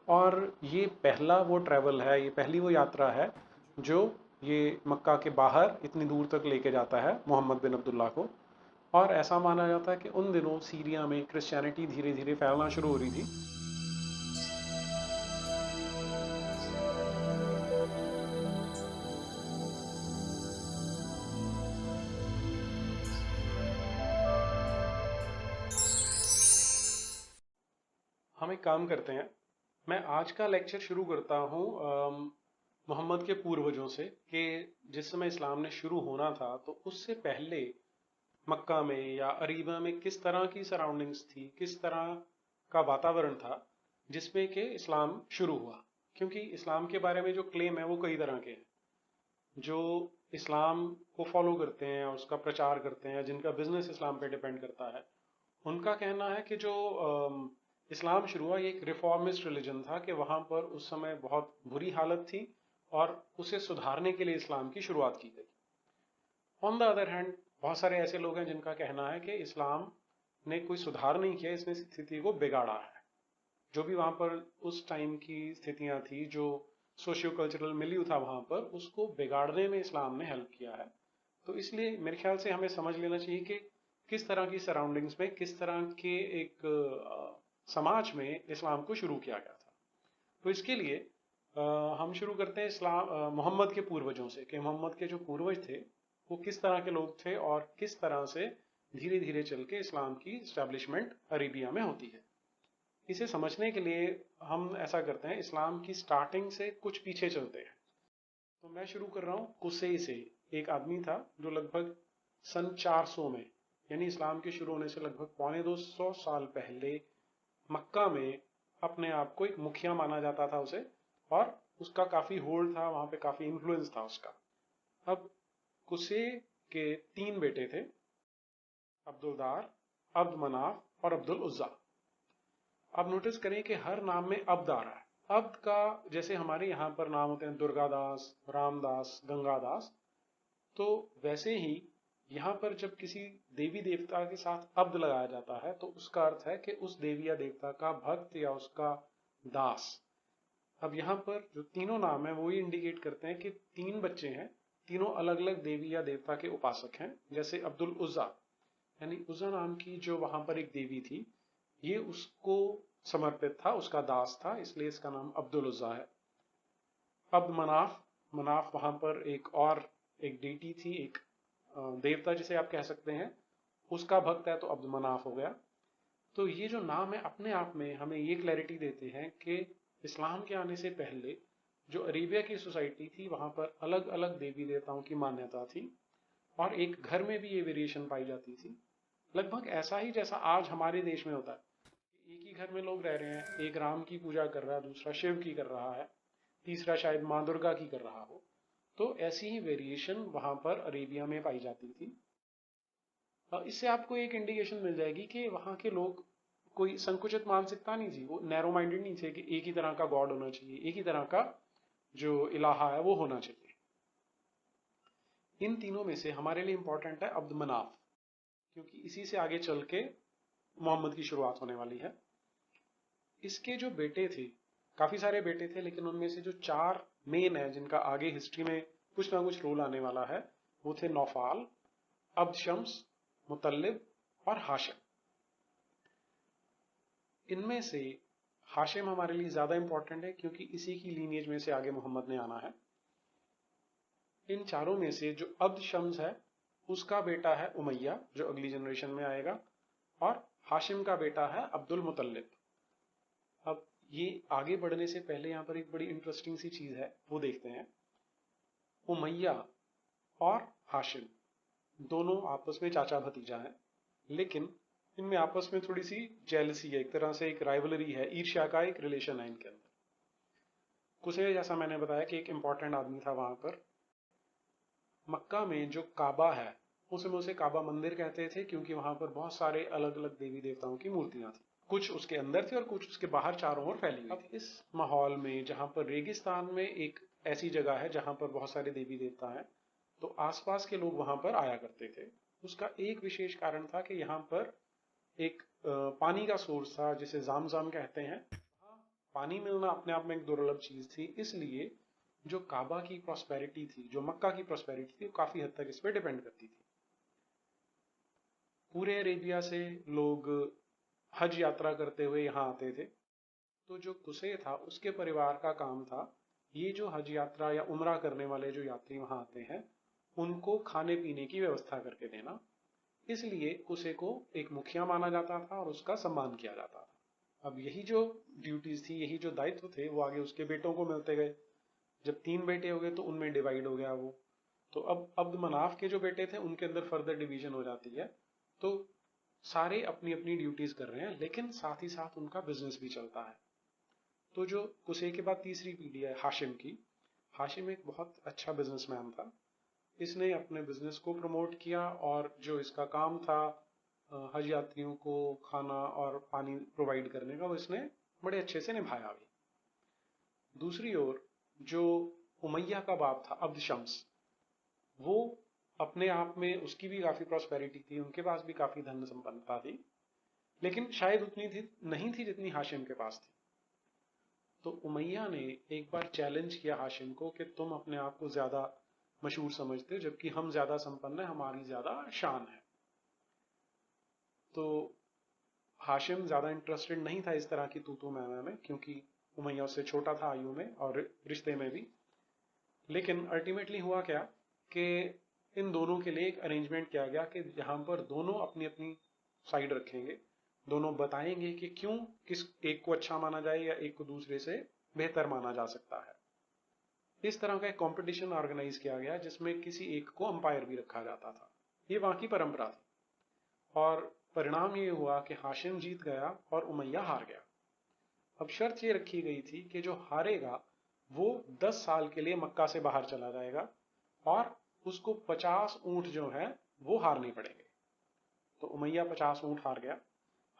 और ये पहला वो ट्रैवल है, ये पहली वो यात्रा है जो ये मक्का के बाहर इतनी दूर तक लेके जाता है मोहम्मद बिन अब्दुल्ला को। और ऐसा माना जाता है कि उन दिनों सीरिया में क्रिश्चियनिटी धीरे धीरे फैलना शुरू हो रही थी। हम एक काम करते हैं, मैं आज का लेक्चर शुरू करता हूँ मोहम्मद के पूर्वजों से, कि जिस समय इस्लाम ने शुरू होना था तो उससे पहले मक्का में या अरीबा में किस तरह की सराउंडिंग्स थी, किस तरह का वातावरण था जिसमें कि इस्लाम शुरू हुआ। क्योंकि इस्लाम के बारे में जो क्लेम है वो कई तरह के हैं। जो इस्लाम को फॉलो करते हैं और उसका प्रचार करते हैं, जिनका बिजनेस इस्लाम पे डिपेंड करता है, उनका कहना है कि जो इस्लाम शुरू हुआ ये एक रिफॉर्मिस्ट रिलीजन था, कि वहां पर उस समय बहुत बुरी हालत थी और उसे सुधारने के लिए इस्लाम की शुरुआत की गई। ऑन द अदर हैंड बहुत सारे ऐसे लोग हैं जिनका कहना है कि इस्लाम ने कोई सुधार नहीं किया, इसने स्थिति को बिगाड़ा है। जो भी वहां पर उस टाइम की स्थितियां थी, जो सोशियो कल्चरल मिलियू था वहां पर, उसको बिगाड़ने में इस्लाम ने हेल्प किया है। तो इसलिए मेरे ख्याल से हमें समझ लेना चाहिए कि किस तरह की सराउंडिंग्स में, किस तरह के एक समाज में इस्लाम को शुरू किया गया था। तो इसके लिए हम शुरू करते हैं इस्लाम मोहम्मद के पूर्वजों से, कि मोहम्मद के जो पूर्वज थे वो किस तरह के लोग थे और किस तरह से धीरे धीरे चल के इस्लाम की स्टैब्लिशमेंट अरेबिया में होती है। इसे समझने के लिए हम ऐसा करते हैं, इस्लाम की स्टार्टिंग से कुछ पीछे चलते हैं। तो मैं शुरू कर रहा हूँ कुसै से। एक आदमी था जो लगभग सन 400 में, यानी इस्लाम के शुरू होने से लगभग पौने 200 साल पहले, मक्का में अपने आप को एक मुखिया माना जाता था उसे, और उसका काफी होल्ड था वहां पे, काफी इन्फ्लुएंस था उसका। अब कुसे के 3 बेटे थे, अब्दुलदार, अब्द मनाफ और अब्दुल उज्जा। अब नोटिस करें कि हर नाम में अब्द आ रहा है। अब्द का जैसे हमारे यहाँ पर नाम होते हैं दुर्गादास, रामदास, गंगादास, तो वैसे ही यहाँ पर जब किसी देवी देवता के साथ अब्द लगाया जाता है तो उसका अर्थ है कि उस देवी या देवता का भक्त या उसका दास। अब यहाँ पर जो तीनों नाम है वो ही इंडिकेट करते हैं कि 3 बच्चे हैं, तीनों अलग अलग देवी या देवता के उपासक हैं। जैसे अब्दुल उज्जा, यानी उज्जा नाम की जो वहां पर एक देवी थी, ये उसको समर्पित था, उसका दास था, इसलिए इसका नाम अब्दुल उज्जा है। अब मनाफ, मनाफ वहां पर एक और एक डीटी थी, एक देवता जिसे आप कह सकते हैं, उसका भक्त है, तो अब्द मनाफ हो गया। तो ये जो नाम है अपने आप में हमें ये क्लैरिटी देते हैं कि इस्लाम के आने से पहले जो अरेबिया की सोसाइटी थी वहां पर अलग अलग देवी देवताओं की मान्यता थी, और एक घर में भी ये वेरिएशन पाई जाती थी। लगभग ऐसा ही जैसा आज हमारे देश में होता है, एक ही घर में लोग रह रहे हैं, एक राम की पूजा कर रहा है, दूसरा शिव की कर रहा है, तीसरा शायद माँ दुर्गा की कर रहा हो। तो ऐसी ही वेरिएशन वहां पर अरेबिया में पाई जाती थी। इससे आपको एक इंडिकेशन मिल जाएगी कि वहां के लोग कोई संकुचित मानसिकता नहीं थी, वो नैरो माइंडेड नहीं थे कि एक ही तरह का गॉड होना चाहिए, एक ही तरह का जो इलाहा है वो होना चाहिए। इन तीनों में से हमारे लिए इंपॉर्टेंट है अब्द मनाफ, क्योंकि इसी से आगे चल के मोहम्मद की शुरुआत होने वाली है। इसके जो बेटे थे, काफी सारे बेटे थे, लेकिन उनमें से जो 4 मेन है जिनका आगे हिस्ट्री में कुछ ना कुछ रोल आने वाला है, वो थे नौफाल, अब्द शम्स, मुतल्लिब और हाशिम। इनमें से हाशिम हमारे लिए ज्यादा इंपॉर्टेंट है क्योंकि इसी की लीनिएज में से आगे मोहम्मद ने आना है। इन चारों में से जो अब्द शम्स है उसका बेटा है उमैया, जो अगली जनरेशन में आएगा, और हाशिम का बेटा है अब्दुल मुतल्लिब। अब ये आगे बढ़ने से पहले यहाँ पर एक बड़ी इंटरेस्टिंग सी चीज है, वो देखते हैं। उमैया और हाशिम दोनों आपस में चाचा भतीजा हैं, लेकिन इनमें आपस में थोड़ी सी जेलसी है, एक तरह से एक राइवलरी है, ईर्ष्या का एक रिलेशन है इनके अंदर। कुछ जैसा मैंने बताया कि एक इंपॉर्टेंट आदमी था वहां पर। मक्का में जो काबा है, उसे काबा मंदिर कहते थे, क्योंकि वहां पर बहुत सारे अलग अलग देवी देवताओं की मूर्तियां थी। कुछ उसके अंदर थी और कुछ उसके बाहर चारों ओर फैली हुई थी। अब इस माहौल में जहां पर रेगिस्तान में एक ऐसी जगह है जहां पर बहुत सारे देवी देवता हैं, तो आसपास के लोग वहां पर आया करते थे। उसका एक विशेष कारण था कि यहाँ पर एक पानी का सोर्स था जिसे जाम जाम कहते हैं। पानी मिलना अपने आप में एक दुर्लभ चीज थी, इसलिए जो काबा की प्रॉस्पेरिटी थी, जो मक्का की प्रॉस्पेरिटी थी, वो काफी हद तक इस पे डिपेंड करती थी। पूरे अरेबिया से लोग हज यात्रा करते हुए यहाँ आते थे। तो जो कुसे था उसके परिवार का काम था ये जो हज यात्रा या उम्रा करने वाले जो यात्री वहां आते हैं उनको खाने पीने की व्यवस्था करके देना। इसलिए कुसे को एक मुखिया माना जाता था और उसका सम्मान किया जाता था। अब यही जो ड्यूटीज थी, यही जो दायित्व थे, वो आगे उसके बेटों को मिलते गए। जब 3 बेटे हो गए तो उनमें डिवाइड हो गया वो। तो अब अब्द मनाफ के जो बेटे थे उनके अंदर फर्दर डिवीजन हो जाती है। तो सारे अपनी अपनी ड्यूटीज कर रहे हैं, लेकिन साथ ही साथ उनका बिजनेस भी चलता है। तो जो कुसै के बाद तीसरी पीढ़ी है हाशिम की, हाशिम एक बहुत अच्छा बिजनेसमैन था। इसने अपने बिजनेस को प्रमोट किया और जो इसका काम था हज यात्रियों को खाना और पानी प्रोवाइड करने का, वो इसने बड़े अच्छे से निभाया भी। दूसरी ओर जो उमैया का बाप था अब्द शम्स, वो अपने आप में उसकी भी काफी प्रॉस्पेरिटी थी, उनके पास भी काफी धन संपन्नता थी, लेकिन शायद उतनी थी नहीं थी जितनी हाशिम के पास थी। तो उमैया ने एक बार चैलेंज किया हाशिम को कि तुम अपने आप को ज्यादा मशहूर समझते हो, जबकि हम ज्यादा संपन्न है, हमारी ज्यादा शान है। तो हाशिम ज्यादा इंटरेस्टेड नहीं था इस तरह की तू मैं में, क्योंकि उमैया उससे छोटा था आयु में और रिश्ते में भी। लेकिन अल्टीमेटली हुआ क्या कि इन दोनों के लिए एक अरेंजमेंट किया गया कि जहां पर दोनों अपनी अपनी साइड रखेंगे, दोनों बताएंगे कि क्यों किस एक को अच्छा माना जाए या एक को दूसरे से बेहतर माना जा सकता है। इस तरह का एक कंपटीशन ऑर्गेनाइज किया गया जिसमें किसी एक को अंपायर भी रखा जाता था। ये वहां की परंपरा थी और परिणाम ये हुआ कि हाशिम जीत गया और उमैया हार गया। अब शर्त ये रखी गई थी कि जो हारेगा वो 10 साल के लिए मक्का से बाहर चला जाएगा और उसको 50 ऊंट जो है वो हारने पड़ेंगे। तो उमैया 50 ऊंट हार गया।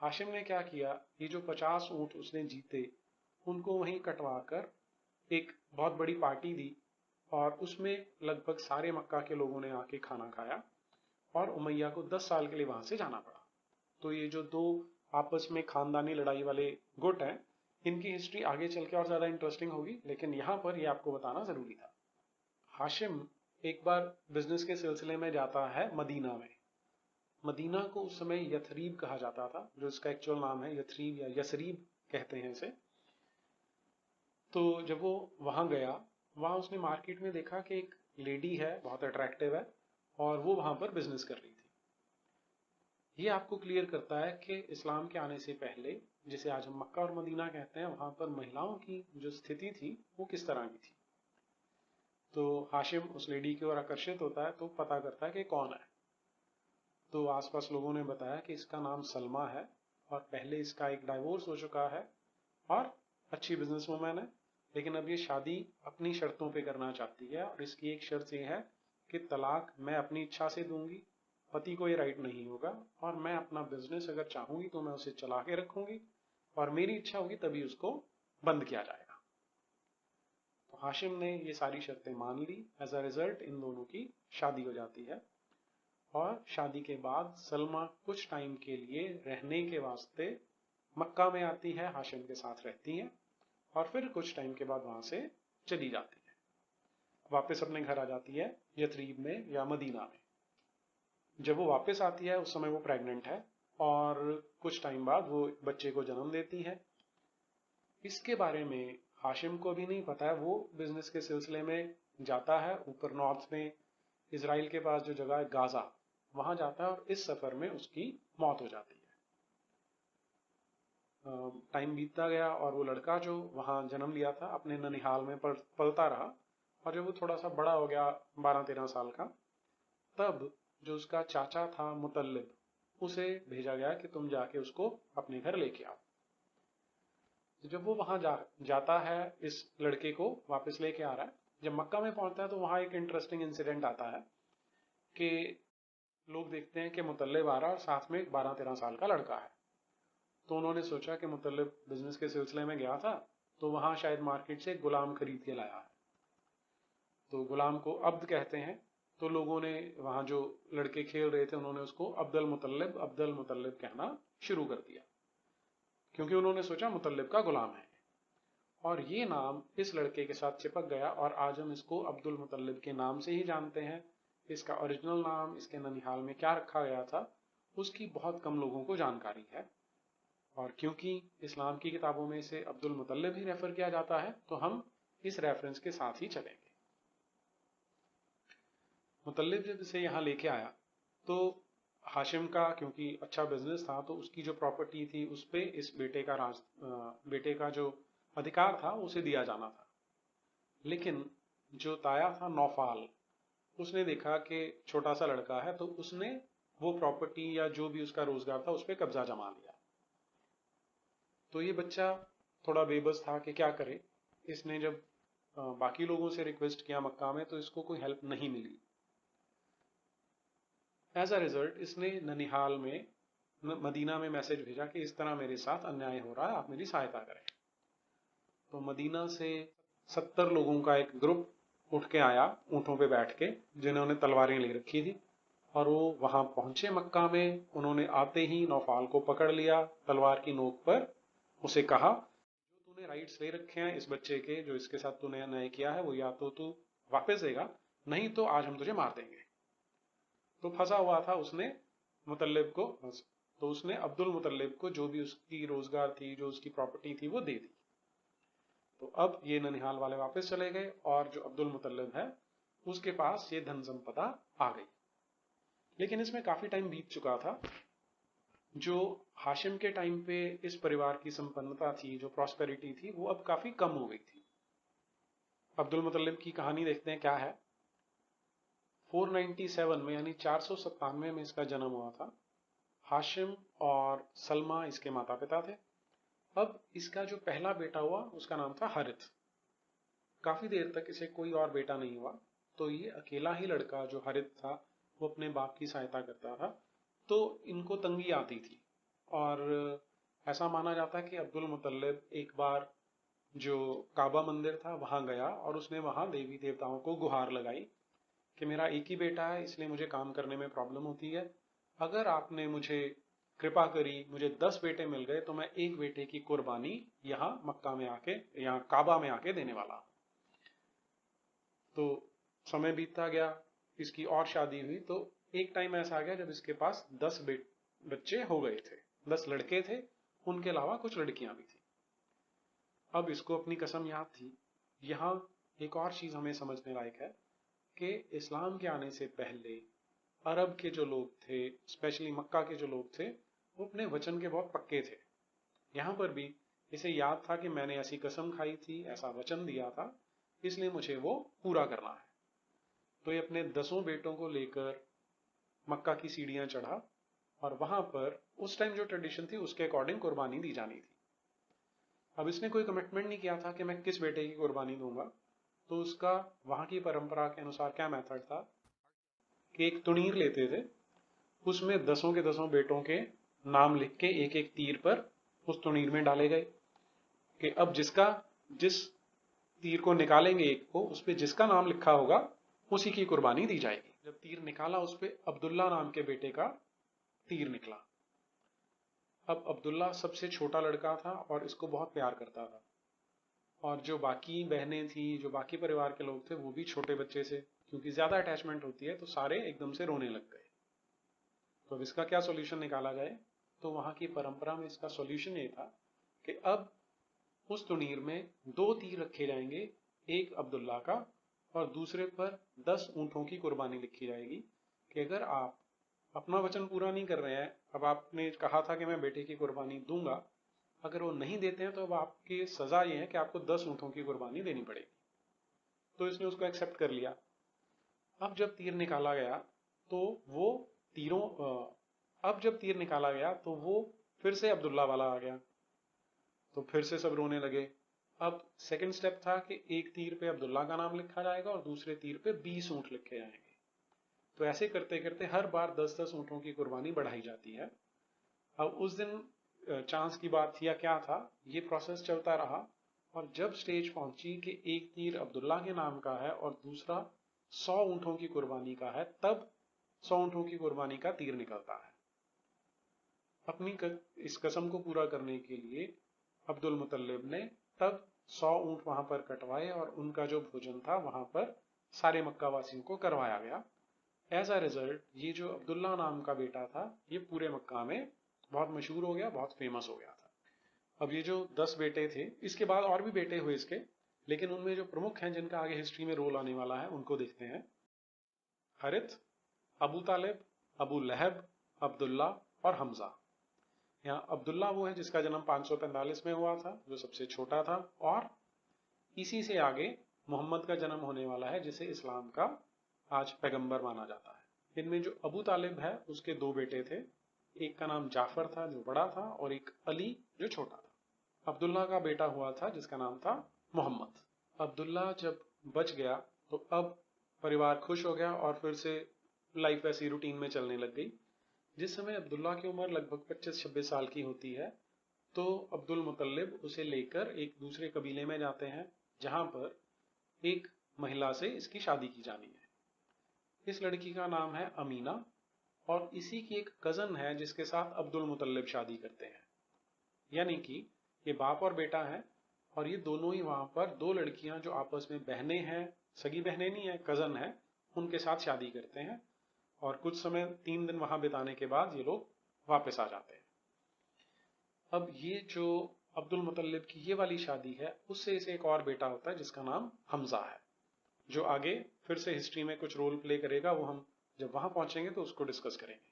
हाशिम ने क्या किया, ये जो 50 ऊंट उसने जीते उनको वहीं कटवा कर एक बहुत बड़ी पार्टी दी और उसमें लगभग सारे मक्का के लोगों ने आके खाना खाया और उमैया को 10 साल के लिए वहां से जाना पड़ा। तो ये जो दो आपस में खानदानी लड़ाई वाले गुट हैं, इनकी हिस्ट्री आगे चल के और ज्यादा इंटरेस्टिंग होगी, लेकिन यहां पर ये आपको बताना जरूरी था। हाशिम एक बार बिजनेस के सिलसिले में जाता है मदीना में। मदीना को उस समय यथरीब कहा जाता था, जो इसका एक्चुअल नाम है यथरीब या यसरीब कहते हैं इसे। तो जब वो वहां गया, वहां उसने मार्केट में देखा कि एक लेडी है, बहुत अट्रैक्टिव है और वो वहां पर बिजनेस कर रही थी। ये आपको क्लियर करता है कि इस्लाम के आने से पहले, जिसे आज हम मक्का और मदीना कहते हैं, वहां पर महिलाओं की जो स्थिति थी वो किस तरह की थी। तो हाशिम उस लेडी की ओर आकर्षित होता है तो पता करता है कि कौन है। तो आसपास लोगों ने बताया कि इसका नाम सलमा है और पहले इसका एक डाइवोर्स हो चुका है और अच्छी बिजनेस वूमेन है, लेकिन अब ये शादी अपनी शर्तों पे करना चाहती है और इसकी एक शर्त ये है कि तलाक मैं अपनी इच्छा से दूंगी, पति को ये राइट नहीं होगा, और मैं अपना बिजनेस अगर चाहूंगी तो मैं उसे चला के रखूंगी और मेरी इच्छा होगी तभी उसको बंद किया जाएगा। तो हाशिम ने ये सारी शर्तें मान ली। एज अ रिजल्ट इन दोनों की शादी हो जाती है और शादी के बाद सलमा कुछ टाइम के लिए रहने के वास्ते मक्का में आती है, हाशिम के साथ रहती है और फिर कुछ टाइम के बाद वहां से चली जाती है, वापस अपने घर आ जाती है यथरीब में या मदीना में। जब वो वापस आती है उस समय वो प्रेग्नेंट है और कुछ टाइम बाद वो बच्चे को जन्म देती है। इसके बारे में हाशिम को भी नहीं पता है। वो बिजनेस के सिलसिले में जाता है ऊपर नॉर्थ में, इसराइल के पास जो जगह है गाजा, वहां जाता है और इस सफर में उसकी मौत हो जाती है। टाइम बीतता गया और वो लड़का जो वहां जन्म लिया था अपने ननिहाल में पलता रहा, और जब वो थोड़ा सा बड़ा हो गया 12-13 साल का, तब जो उसका चाचा था मुतल्लिब, उसे भेजा गया कि तुम जाके उसको अपने घर लेके आओ। तो जब वो वहां जाता है, इस लड़के को वापस लेके आ रहा है, जब मक्का में पहुंचता है तो वहां एक इंटरेस्टिंग इंसिडेंट आता है कि लोग देखते हैं कि मुतल्लिब आ रहा है और साथ में एक 12-13 साल का लड़का है। तो उन्होंने सोचा कि मुतल्लिब बिजनेस के सिलसिले में गया था तो वहां शायद मार्केट से गुलाम खरीद के लाया है, तो गुलाम को अब्द कहते हैं। तो लोगों ने वहां जो लड़के खेल रहे थे उन्होंने उसको अब्दुल मुतल्लिब कहना शुरू कर दिया, क्योंकि उन्होंने सोचा मुतल्लिब का गुलाम है। और ये नाम इस लड़के के साथ चिपक गया और आज हम इसको अब्दुल मुतल्लिब के नाम से ही जानते हैं। इसका ओरिजिनल नाम, इसके ननिहाल में क्या रखा गया था, उसकी बहुत कम लोगों को जानकारी है। और क्योंकि इस्लाम की किताबों में इसे अब्दुल मुतल्लिब ही रेफर किया जाता है, तो हम इस रेफरेंस के साथ ही चलेंगे। मुतल्लिब जब इसे यहाँ लेके आया तो हाशिम का क्योंकि अच्छा बिजनेस था, तो उसकी जो प्रॉपर्टी थी उस पे इस बेटे का जो अधिकार था उसे दिया जाना था। लेकिन जो ताया था नौफाल, उसने देखा कि छोटा सा लड़का है, तो उसने वो प्रॉपर्टी या जो भी उसका रोजगार था उस पर कब्जा जमा लिया। तो ये बच्चा थोड़ा बेबस था कि क्या करे। इसने जब बाकी लोगों से रिक्वेस्ट किया मक्का में, तो इसको कोई हेल्प नहीं मिली। एज अ रिजल्ट इसने ननिहाल में, मदीना में मैसेज भेजा कि इस तरह मेरे साथ अन्याय हो रहा है, आप मेरी सहायता करें। तो मदीना से 70 लोगों का एक ग्रुप उठ के आया ऊंटों पे बैठ के, जिन्होंने तलवारें ले रखी थी, और वो वहां पहुंचे मक्का में। उन्होंने आते ही नौफाल को पकड़ लिया तलवार की नोक पर। उसे कहा, जो तूने राइट्स ले रखे हैं इस बच्चे के, जो इसके साथ तूने अन्याय किया है, वो या तो तू वापस देगा, नहीं तो आज हम तुझे मार देंगे। तो फंसा हुआ था उसने मुतल्लिब को, तो उसने अब्दुल मुतल्लिब को जो भी उसकी रोजगार थी, जो उसकी प्रॉपर्टी थी, वो दे दी। तो अब ये ननिहाल वाले वापस चले गए और जो अब्दुल मुतल्लिब है उसके पास ये धन संपदा आ गई। लेकिन इसमें काफी टाइम बीत चुका था। जो हाशिम के टाइम पे इस परिवार की संपन्नता थी, जो प्रॉस्पेरिटी थी, वो अब काफी कम हो गई थी। अब्दुल मुतल्लिब की कहानी देखते हैं क्या है। 497 में, यानी 497 में इसका जन्म हुआ था। हाशिम और सलमा इसके माता पिता थे। अब इसका जो पहला बेटा हुआ उसका नाम था हारिथ। काफी देर तक इसे कोई और बेटा नहीं हुआ, तो ये अकेला ही लड़का जो हारिथ था वो अपने बाप की सहायता करता था। तो इनको तंगी आती थी, और ऐसा माना जाता है कि अब्दुल मुतल्लिब एक बार जो काबा मंदिर था वहां गया और उसने वहां देवी देवताओं को गुहार लगाई कि मेरा एक ही बेटा है, इसलिए मुझे काम करने में प्रॉब्लम होती है। अगर आपने मुझे कृपा करी, मुझे 10 बेटे मिल गए, तो मैं एक बेटे की कुर्बानी यहाँ मक्का में आके, यहाँ काबा में आके देने वाला हूं। तो समय बीतता गया, इसकी और शादी हुई। तो एक टाइम ऐसा आ गया जब इसके पास 10 बच्चे हो गए थे। 10 लड़के थे, उनके अलावा कुछ लड़कियां भी थी। अब इसको अपनी कसम याद थी। यहाँ एक और चीज हमें समझने लायक है कि इस्लाम के आने से पहले अरब के जो लोग थे, स्पेशली मक्का के जो लोग थे, वो अपने वचन के बहुत पक्के थे। यहाँ पर भी इसे याद था कि मैंने ऐसी कसम खाई थी, ऐसा वचन दिया था, इसलिए मुझे वो पूरा करना है। तो ये अपने 10 बेटों को लेकर मक्का की सीढ़ियां चढ़ा, और वहां पर उस टाइम जो ट्रेडिशन थी उसके अकॉर्डिंग कुर्बानी दी जानी थी। अब इसने कोई कमिटमेंट नहीं किया था कि मैं किस बेटे की कुर्बानी दूंगा। तो उसका वहां की परंपरा के अनुसार क्या मेथड था कि एक तुणीर लेते थे, उसमें 10 के 10 बेटों के नाम लिख के एक एक तीर पर उस तुणीर में डाले गए, कि अब जिस तीर को निकालेंगे एक को, उस पर जिसका नाम लिखा होगा उसी की कुर्बानी दी जाएगी। जब तीर निकाला, उस पर अब्दुल्ला नाम के बेटे का तीर निकला। अब अब्दुल्ला सबसे छोटा लड़का था और इसको बहुत प्यार करता था, और जो बाकी बहनें थी, जो बाकी परिवार के लोग थे, वो भी छोटे बच्चे से क्योंकि ज्यादा अटैचमेंट होती है, तो सारे एकदम से रोने लग गए। तो अब इसका क्या सॉल्यूशन निकाला जाए। तो वहां की परंपरा में इसका सॉल्यूशन ये था कि अब उस तुनीर में 2 तीर रखे जाएंगे, एक अब्दुल्ला का और दूसरे पर 10 ऊंटों की कुर्बानी लिखी जाएगी, कि अगर आप अपना वचन पूरा नहीं कर रहे हैं, अब आपने कहा था कि मैं बेटे की कुर्बानी दूंगा, अगर वो नहीं देते हैं, तो अब आपकी सजा ये है कि आपको 10 ऊंटों की कुर्बानी देनी पड़ेगी। तो इसने उसको एक्सेप्ट कर लिया। अब जब तीर निकाला गया तो वो तीरों अब जब तीर निकाला गया तो वो फिर से अब्दुल्ला वाला आ गया, तो फिर से सब रोने लगे। अब सेकंड स्टेप था कि एक तीर पे अब्दुल्ला का नाम लिखा जाएगा और दूसरे तीर पे 20 ऊंट लिखे जाएंगे। तो ऐसे करते करते हर बार 10-10 ऊंटों की कुर्बानी बढ़ाई जाती है। अब उस दिन चांस की बात थी या क्या था, ये प्रोसेस चलता रहा, और जब स्टेज पहुंची कि एक तीर अब्दुल्ला के नाम का है और दूसरा 100 ऊंटों की कुर्बानी का है, तब 100 ऊंटों की कुर्बानी का तीर निकलता है। अपनी इस कसम को पूरा करने के लिए अब्दुल मुतल्लिब ने तब 100 ऊंट वहां पर कटवाए और उनका जो भोजन था वहां पर सारे मक्का वासियों को करवाया गया। एज अ रिजल्ट ये जो अब्दुल्ला नाम का बेटा था ये पूरे मक्का में बहुत मशहूर हो गया, बहुत फेमस हो गया था। अब ये जो 10 बेटे थे, इसके बाद और भी बेटे हुए इसके, लेकिन उनमें जो प्रमुख हैं जिनका आगे हिस्ट्री में रोल आने वाला है उनको देखते हैं। हरित, अबू तालिब, अबू लहब, अब्दुल्ला और हमजा। यहाँ अब्दुल्ला वो है जिसका जन्म 545 में हुआ था, जो सबसे छोटा था, और इसी से आगे मोहम्मद का जन्म होने वाला है जिसे इस्लाम का आज पैगंबर माना जाता है। इनमें जो अबू तालिब है उसके दो बेटे थे, एक का नाम जाफर था जो बड़ा था और एक अली जो छोटा था। अब्दुल्ला का बेटा हुआ था जिसका नाम था मोहम्मद। अब्दुल्ला जब बच गया तो अब परिवार खुश हो गया और फिर से लाइफ ऐसी रूटीन में चलने लग गई। जिस समय अब्दुल्ला की उम्र लगभग 25-26 साल की होती है तो अब्दुल मुतल्लिब उसे लेकर एक दूसरे कबीले में जाते हैं जहां पर एक महिला से इसकी शादी की जानी है। इस लड़की का नाम है अमीना और इसी की एक कजन है जिसके साथ अब्दुल मुतल्लिब शादी करते हैं। यानी कि ये बाप और बेटा है और ये दोनों ही वहां पर दो लड़कियां जो आपस में बहनें हैं, सगी बहनें नहीं है, कजन है, उनके साथ शादी करते हैं और कुछ समय 3 दिन वहां बिताने के बाद ये लोग वापस आ जाते हैं। अब ये जो अब्दुल मुतल्लिब की ये वाली शादी है उससे इसे एक और बेटा होता है जिसका नाम हमजा है, जो आगे फिर से हिस्ट्री में कुछ रोल प्ले करेगा, वो हम जब वहां पहुंचेंगे तो उसको डिस्कस करेंगे।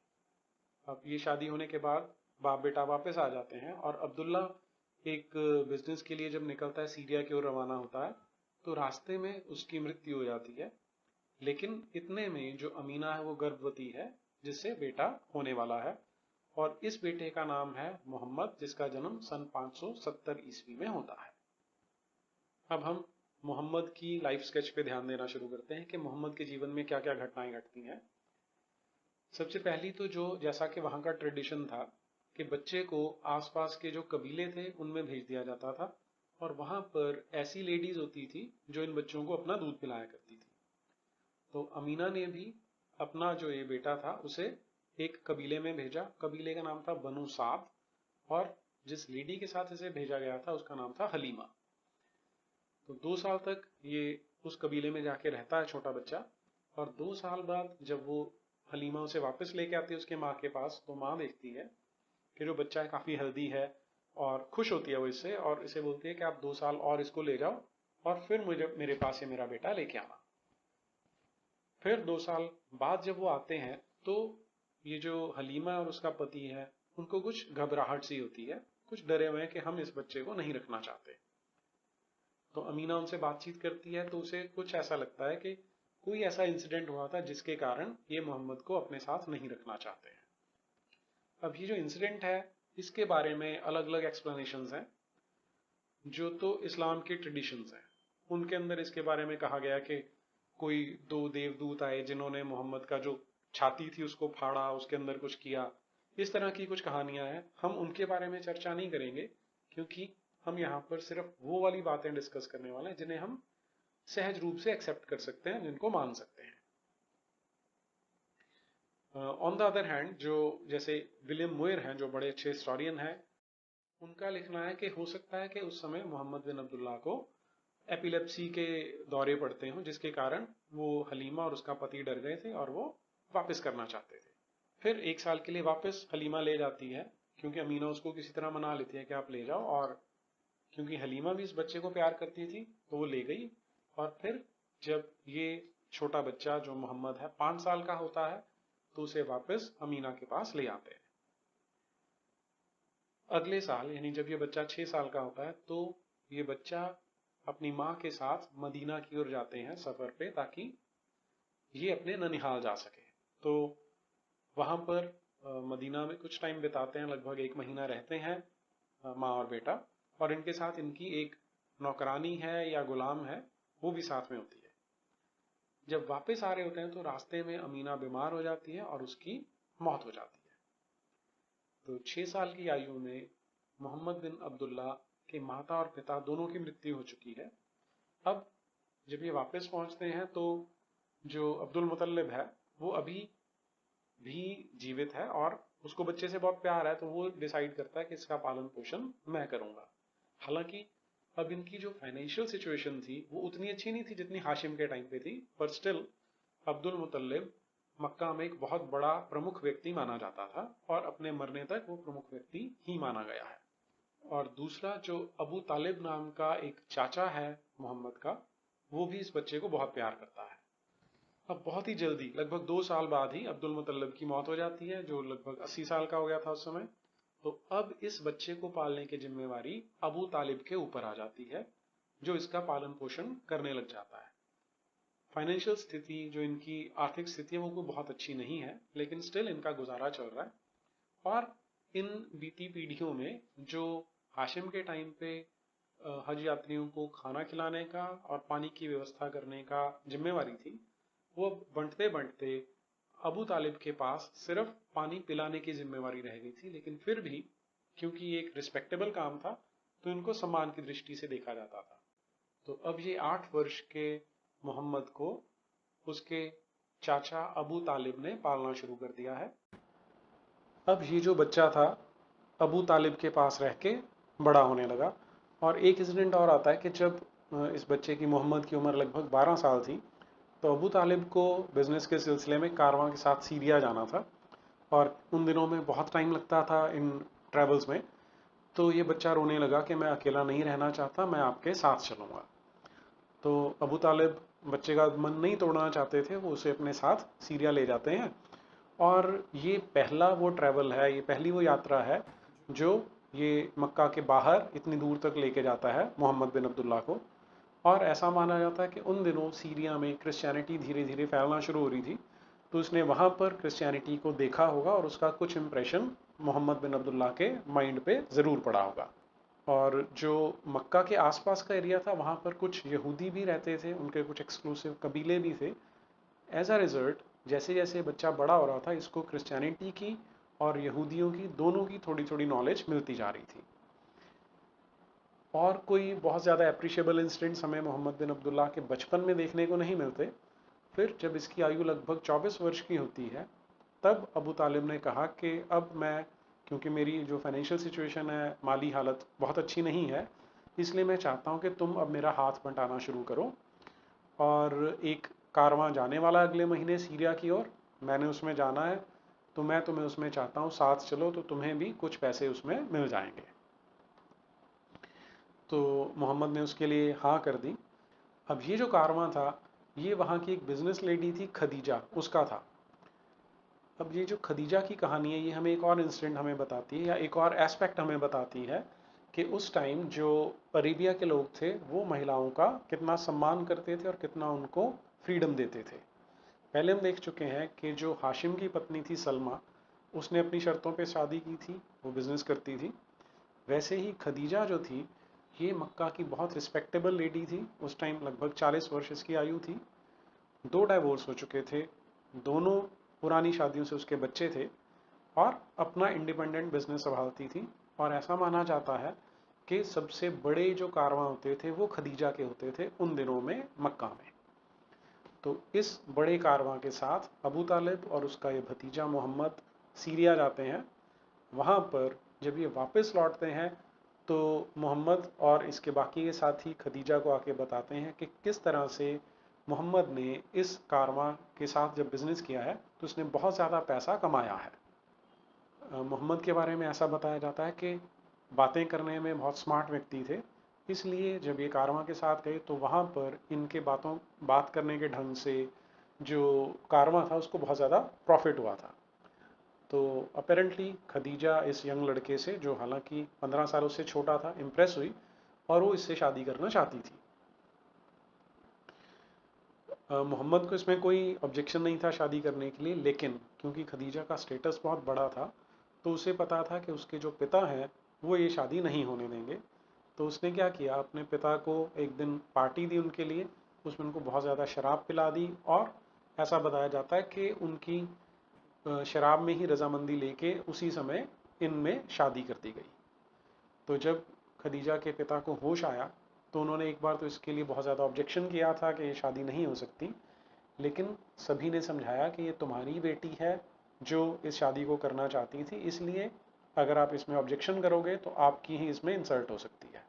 अब ये शादी होने के बाद बाप बेटा वापस आ जाते हैं और अब्दुल्ला एक बिजनेस के लिए जब निकलता है, सीरिया की ओर रवाना होता है, तो रास्ते में उसकी मृत्यु हो जाती है। लेकिन इतने में जो अमीना है वो गर्भवती है जिससे बेटा होने वाला है और इस बेटे का नाम है मोहम्मद, जिसका जन्म सन 570 ईस्वी में होता है। अब हम मोहम्मद की लाइफ स्केच पे ध्यान देना शुरू करते हैं कि मोहम्मद के जीवन में क्या क्या घटनाएं घटती हैं। सबसे पहली तो जो जैसा कि वहां का ट्रेडिशन था कि बच्चे को आसपास के जो कबीले थे उनमें भेज दिया जाता था और वहां पर ऐसी लेडीज होती थी जो इन बच्चों को अपना दूध पिलाया करती थी। तो अमीना ने भी अपना जो ये बेटा था उसे एक कबीले में भेजा। कबीले का नाम था बनु साद और जिस लेडी के साथ इसे भेजा गया था उसका नाम था हलीमा। तो 2 साल तक ये उस कबीले में जाके रहता है छोटा बच्चा और 2 साल बाद जब वो हलीमा उसे वापस लेके आती है उसके माँ के पास, तो माँ देखती है कि जो बच्चा है काफी हेल्दी है और खुश होती है वो इससे और इसे बोलती है कि आप 2 साल और इसको ले जाओ और फिर मुझे मेरे पास ये मेरा बेटा लेके आना। फिर 2 साल बाद जब वो आते हैं तो ये जो हलीमा और उसका पति है उनको कुछ घबराहट सी होती है, कुछ डरे हुए हैं कि हम इस बच्चे को नहीं रखना चाहते। तो अमीना उनसे बातचीत करती है तो उसे कुछ ऐसा लगता है कि कोई ऐसा इंसिडेंट हुआ था जिसके कारण ये मोहम्मद को अपने साथ नहीं रखना चाहते हैं। अब ये जो इंसिडेंट है इसके बारे में अलग अलग एक्सप्लेनेशंस हैं। जो तो इस्लाम के ट्रेडिशंस हैं उनके अंदर इसके बारे में कहा गया कि कोई दो देवदूत आए जिन्होंने मोहम्मद का जो छाती थी उसको फाड़ा, उसके अंदर कुछ किया। इस तरह की कुछ कहानियां हैं, हम उनके बारे में चर्चा नहीं करेंगे क्योंकि हम यहाँ पर सिर्फ वो वाली बातें डिस्कस करने वाले हैं जिन्हें हम सहज रूप से एक्सेप्ट कर सकते हैं, जिनको मान सकते हैं। ऑन द अदर हैंड जो जैसे विलियम मुयर हैं जो बड़े अच्छे हिस्टोरियन हैं, उनका लिखना है कि हो सकता है कि उस समय मोहम्मद बिन अब्दुल्ला को एपिलेप्सी के दौरे पड़ते हों जिसके कारण वो हलीमा और उसका पति डर गए थे और वो वापस करना चाहते थे। फिर 1 साल के लिए वापस हलीमा ले जाती है क्योंकि अमीना उसको किसी तरह मना लेती है कि आप ले जाओ, और क्योंकि हलीमा भी इस बच्चे को प्यार करती थी तो वो ले गई। और फिर जब ये छोटा बच्चा जो मोहम्मद है 5 साल का होता है तो उसे वापस अमीना के पास ले आते हैं। अगले साल यानी जब ये बच्चा 6 साल का होता है तो ये बच्चा अपनी माँ के साथ मदीना की ओर जाते हैं सफर पे ताकि ये अपने ननिहाल जा सके। तो वहां पर मदीना में कुछ टाइम बिताते हैं, लगभग 1 महीना रहते हैं माँ और बेटा, और इनके साथ इनकी एक नौकरानी है या गुलाम है वो भी साथ में होती है। जब वापस आ रहे होते हैं तो रास्ते में अमीना बीमार हो जाती है और उसकी मौत हो जाती है। तो 6 साल की आयु में मोहम्मद बिन अब्दुल्ला के माता और पिता दोनों की मृत्यु हो चुकी है। अब जब ये वापस पहुंचते हैं तो जो अब्दुल मुतल्लिब है वो अभी भी जीवित है और उसको बच्चे से बहुत प्यार है, तो वो डिसाइड करता है कि इसका पालन पोषण मैं करूंगा। हालांकि अब इनकी जो फाइनेंशियल सिचुएशन थी वो उतनी अच्छी नहीं थी जितनी हाशिम के टाइम पे थी, पर स्टिल अब्दुल मुतल्लिब मक्का में एक बहुत बड़ा प्रमुख व्यक्ति माना जाता था और अपने मरने तक वो प्रमुख व्यक्ति ही माना गया है। और दूसरा, जो अबू तालिब नाम का एक चाचा है मोहम्मद का, वो भी इस बच्चे को बहुत प्यार करता है। अब बहुत ही जल्दी, लगभग 2 साल बाद ही अब्दुल मुतल्लिब की मौत हो जाती है, जो लगभग 80 साल का हो गया था उस समय। तो अब इस बच्चे को पालने की जिम्मेवारी अबू तालिब के ऊपर आ जाती है, जो इसका पालन पोषण करने लग जाता है। फाइनेंशियल स्थिति, जो इनकी आर्थिक स्थिति है, वो कोई बहुत अच्छी नहीं है, लेकिन स्टिल इनका गुजारा चल रहा है। और इन बीती पीढ़ियों में जो हाशिम के टाइम पे हज यात्रियों को खाना खिलाने का और पानी की व्यवस्था करने का जिम्मेवारी थी, वो बंटते बंटते अबू तालिब के पास सिर्फ पानी पिलाने की जिम्मेवारी रह गई थी। लेकिन फिर भी, क्योंकि ये एक रिस्पेक्टेबल काम था, तो इनको सम्मान की दृष्टि से देखा जाता था। तो अब ये 8 वर्ष के मोहम्मद को उसके चाचा अबू तालिब ने पालना शुरू कर दिया है। अब ये जो बच्चा था अबू तालिब के पास रह के बड़ा होने लगा। और एक इंसिडेंट और आता है कि जब इस बच्चे की, मोहम्मद की उम्र लगभग 12 साल थी, तो अबू तालिब को बिजनेस के सिलसिले में कारवां के साथ सीरिया जाना था। और उन दिनों में बहुत टाइम लगता था इन ट्रैवल्स में। तो ये बच्चा रोने लगा कि मैं अकेला नहीं रहना चाहता, मैं आपके साथ चलूँगा। तो अबू तालिब बच्चे का मन नहीं तोड़ना चाहते थे, वो उसे अपने साथ सीरिया ले जाते हैं। और ये पहला वो ट्रैवल है, ये पहली वो यात्रा है जो ये मक्का के बाहर इतनी दूर तक लेके जाता है मोहम्मद बिन अब्दुल्ला को। और ऐसा माना जाता है कि उन दिनों सीरिया में क्रिश्चियनिटी धीरे धीरे फैलना शुरू हो रही थी, तो उसने वहाँ पर क्रिश्चियनिटी को देखा होगा और उसका कुछ इम्प्रेशन मोहम्मद बिन अब्दुल्ला के माइंड पे ज़रूर पड़ा होगा। और जो मक्का के आसपास का एरिया था, वहाँ पर कुछ यहूदी भी रहते थे, उनके कुछ एक्सक्लूसिव कबीले भी थे। एज अ रिजल्ट, जैसे जैसे बच्चा बड़ा हो रहा था, इसको क्रिश्चियनिटी की और यहूदियों की, दोनों की थोड़ी थोड़ी नॉलेज मिलती जा रही थी। और कोई बहुत ज़्यादा अप्रिशिएबल इंसिडेंट्स हमें मोहम्मद बिन अब्दुल्ला के बचपन में देखने को नहीं मिलते। फिर जब इसकी आयु लगभग 24 वर्ष की होती है, तब अबू तालिब ने कहा कि अब मैं, क्योंकि मेरी जो फाइनेंशियल सिचुएशन है, माली हालत बहुत अच्छी नहीं है, इसलिए मैं चाहता हूँ कि तुम अब मेरा हाथ बंटाना शुरू करो। और एक कारवां जाने वाला अगले महीने सीरिया की ओर, मैंने उसमें जाना है, तो मैं तुम्हें उसमें चाहता हूँ साथ चलो, तो तुम्हें भी कुछ पैसे उसमें मिल जाएंगे। तो मोहम्मद ने उसके लिए हाँ कर दी। अब ये जो कारवां था, ये वहाँ की एक बिजनेस लेडी थी खदीजा, उसका था। अब ये जो खदीजा की कहानी है, ये हमें एक और इंसिडेंट हमें बताती है, या एक और एस्पेक्ट हमें बताती है कि उस टाइम जो अरेबिया के लोग थे, वो महिलाओं का कितना सम्मान करते थे और कितना उनको फ्रीडम देते थे। पहले हम देख चुके हैं कि जो हाशिम की पत्नी थी सलमा, उसने अपनी शर्तों पे शादी की थी, वो बिजनेस करती थी। वैसे ही खदीजा जो थी, ये मक्का की बहुत रिस्पेक्टेबल लेडी थी। उस टाइम लगभग 40 वर्ष इसकी आयु थी। 2 डाइवोर्स हो चुके थे, दोनों पुरानी शादियों से उसके बच्चे थे, और अपना इंडिपेंडेंट बिजनेस संभालती थी। और ऐसा माना जाता है कि सबसे बड़े जो कारवां होते थे वो खदीजा के होते थे उन दिनों में मक्का में। तो इस बड़े कारवां के साथ अबू तालिब और उसका ये भतीजा मोहम्मद सीरिया जाते हैं। वहाँ पर जब ये वापस लौटते हैं, तो मोहम्मद और इसके बाकी के साथी खदीजा को आके बताते हैं कि किस तरह से मोहम्मद ने इस कारवां के साथ जब बिज़नेस किया है, तो उसने बहुत ज़्यादा पैसा कमाया है। मोहम्मद के बारे में ऐसा बताया जाता है कि बातें करने में बहुत स्मार्ट व्यक्ति थे, इसलिए जब ये कारवां के साथ गए तो वहाँ पर इनके बात करने के ढंग से जो कारवां था उसको बहुत ज़्यादा प्रॉफिट हुआ था। तो अपेरेंटली खदीजा इस यंग लड़के से, जो हालांकि 15 सालों से छोटा था, इम्प्रेस हुई और वो इससे शादी करना चाहती थी। मोहम्मद को इसमें कोई ऑब्जेक्शन नहीं था शादी करने के लिए, लेकिन क्योंकि खदीजा का स्टेटस बहुत बड़ा था, तो उसे पता था कि उसके जो पिता हैं वो ये शादी नहीं होने देंगे। तो उसने क्या किया, अपने पिता को एक दिन पार्टी दी उनके लिए, उसमें उनको बहुत ज़्यादा शराब पिला दी, और ऐसा बताया जाता है कि उनकी शराब में ही रजामंदी लेके उसी समय इनमें शादी कर दी गई। तो जब खदीजा के पिता को होश आया, तो उन्होंने एक बार तो इसके लिए बहुत ज़्यादा ऑब्जेक्शन किया था कि ये शादी नहीं हो सकती, लेकिन सभी ने समझाया कि ये तुम्हारी बेटी है जो इस शादी को करना चाहती थी, इसलिए अगर आप इसमें ऑब्जेक्शन करोगे तो आपकी ही इसमें इंसल्ट हो सकती है।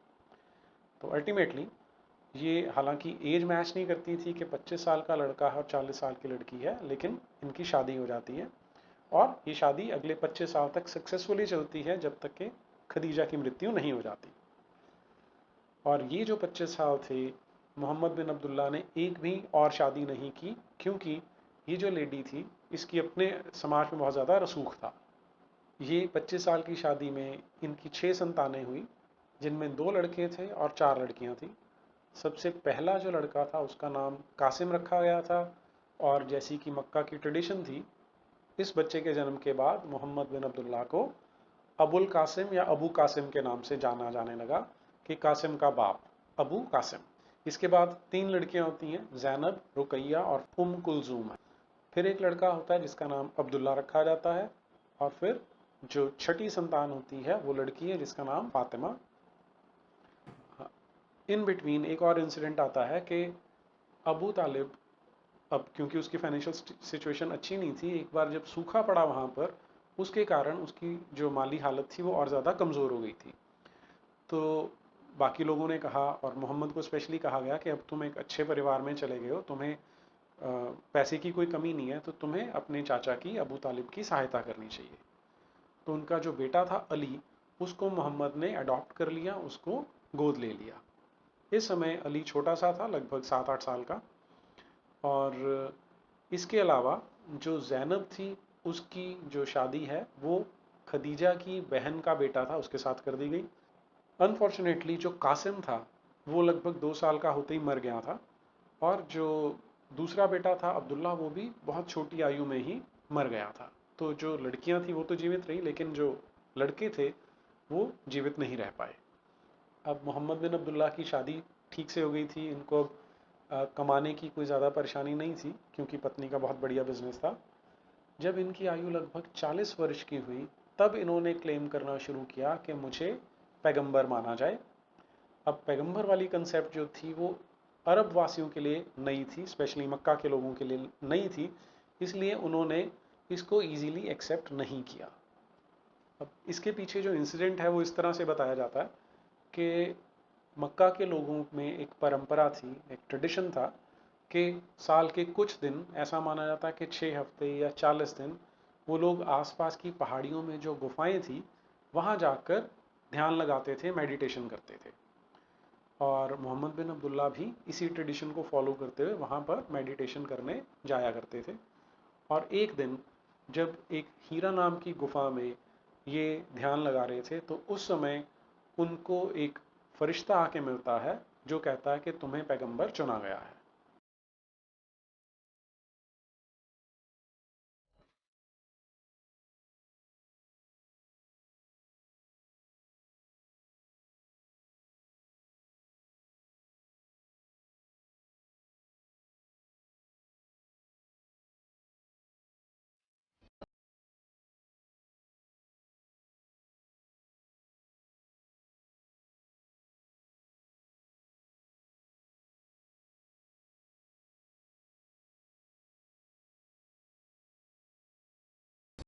तो अल्टीमेटली ये हालांकि एज मैच नहीं करती थी कि 25 साल का लड़का है और 40 साल की लड़की है, लेकिन इनकी शादी हो जाती है और ये शादी अगले 25 साल तक सक्सेसफुली चलती है जब तक कि खदीजा की मृत्यु नहीं हो जाती। और ये जो 25 साल थे, मोहम्मद बिन अब्दुल्ला ने एक भी और शादी नहीं की, क्योंकि ये जो लेडी थी इसकी अपने समाज में बहुत ज़्यादा रसूख था। ये 25 साल की शादी में इनकी 6 संतानें हुई, जिनमें 2 लड़के थे और 4 लड़कियां थी। सबसे पहला जो लड़का था उसका नाम कासिम रखा गया था, और जैसी कि मक्का की ट्रेडिशन थी, इस बच्चे के जन्म के बाद मोहम्मद बिन अब्दुल्ला को अबुल कासिम या अबू कासिम के नाम से जाना जाने लगा, कि कासिम का बाप, अबू कासिम। इसके बाद 3 लड़कियां होती हैं, जैनब, रुकैया और उम कुलजूम है। फिर एक लड़का होता है जिसका नाम अब्दुल्ला रखा जाता है, और फिर जो छठी संतान होती है वो लड़की है जिसका नाम फातिमा। इन बिटवीन एक और इंसिडेंट आता है कि अबू तालिब, अब क्योंकि उसकी फाइनेंशियल सिचुएशन अच्छी नहीं थी, एक बार जब सूखा पड़ा वहाँ पर, उसके कारण उसकी जो माली हालत थी वो और ज़्यादा कमज़ोर हो गई थी। तो बाकी लोगों ने कहा, और मोहम्मद को स्पेशली कहा गया कि अब तुम एक अच्छे परिवार में चले गए हो, तुम्हें पैसे की कोई कमी नहीं है, तो तुम्हें अपने चाचा की, अबू तालिब की सहायता करनी चाहिए। तो उनका जो बेटा था अली, उसको मोहम्मद ने अडॉप्ट कर लिया, उसको गोद ले लिया। इस समय अली छोटा सा था, लगभग 7-8 साल का। और इसके अलावा जो जैनब थी, उसकी जो शादी है वो खदीजा की बहन का बेटा था उसके साथ कर दी गई। अनफॉर्चुनेटली जो कासिम था वो लगभग 2 साल का होते ही मर गया था, और जो दूसरा बेटा था अब्दुल्ला, वो भी बहुत छोटी आयु में ही मर गया था। तो जो लड़कियां थी वो तो जीवित रही, लेकिन जो लड़के थे वो जीवित नहीं रह पाए। अब मोहम्मद बिन अब्दुल्ला की शादी ठीक से हो गई थी, इनको अब कमाने की कोई ज़्यादा परेशानी नहीं थी, क्योंकि पत्नी का बहुत बढ़िया बिजनेस था। जब इनकी आयु लगभग 40 वर्ष की हुई, तब इन्होंने क्लेम करना शुरू किया कि मुझे पैगंबर माना जाए। अब पैगंबर वाली कंसेप्ट जो थी वो अरब वासियों के लिए नई थी, स्पेशली मक्का के लोगों के लिए नई थी, इसलिए उन्होंने इसको इजीली एक्सेप्ट नहीं किया। अब इसके पीछे जो इंसिडेंट है वो इस तरह से बताया जाता है कि मक्का के लोगों में एक परंपरा थी, एक ट्रेडिशन था, कि साल के कुछ दिन ऐसा माना जाता है कि 6 हफ्ते या 40 दिन वो लोग आसपास की पहाड़ियों में जो गुफाएं थी वहाँ जाकर ध्यान लगाते थे, मेडिटेशन करते थे। और मोहम्मद बिन अब्दुल्ला भी इसी ट्रेडिशन को फॉलो करते हुए वहाँ पर मेडिटेशन करने जाया करते थे। और एक दिन जब एक हीरा नाम की गुफा में ये ध्यान लगा रहे थे, तो उस समय उनको एक फरिश्ता आके मिलता है जो कहता है कि तुम्हें पैगंबर चुना गया है।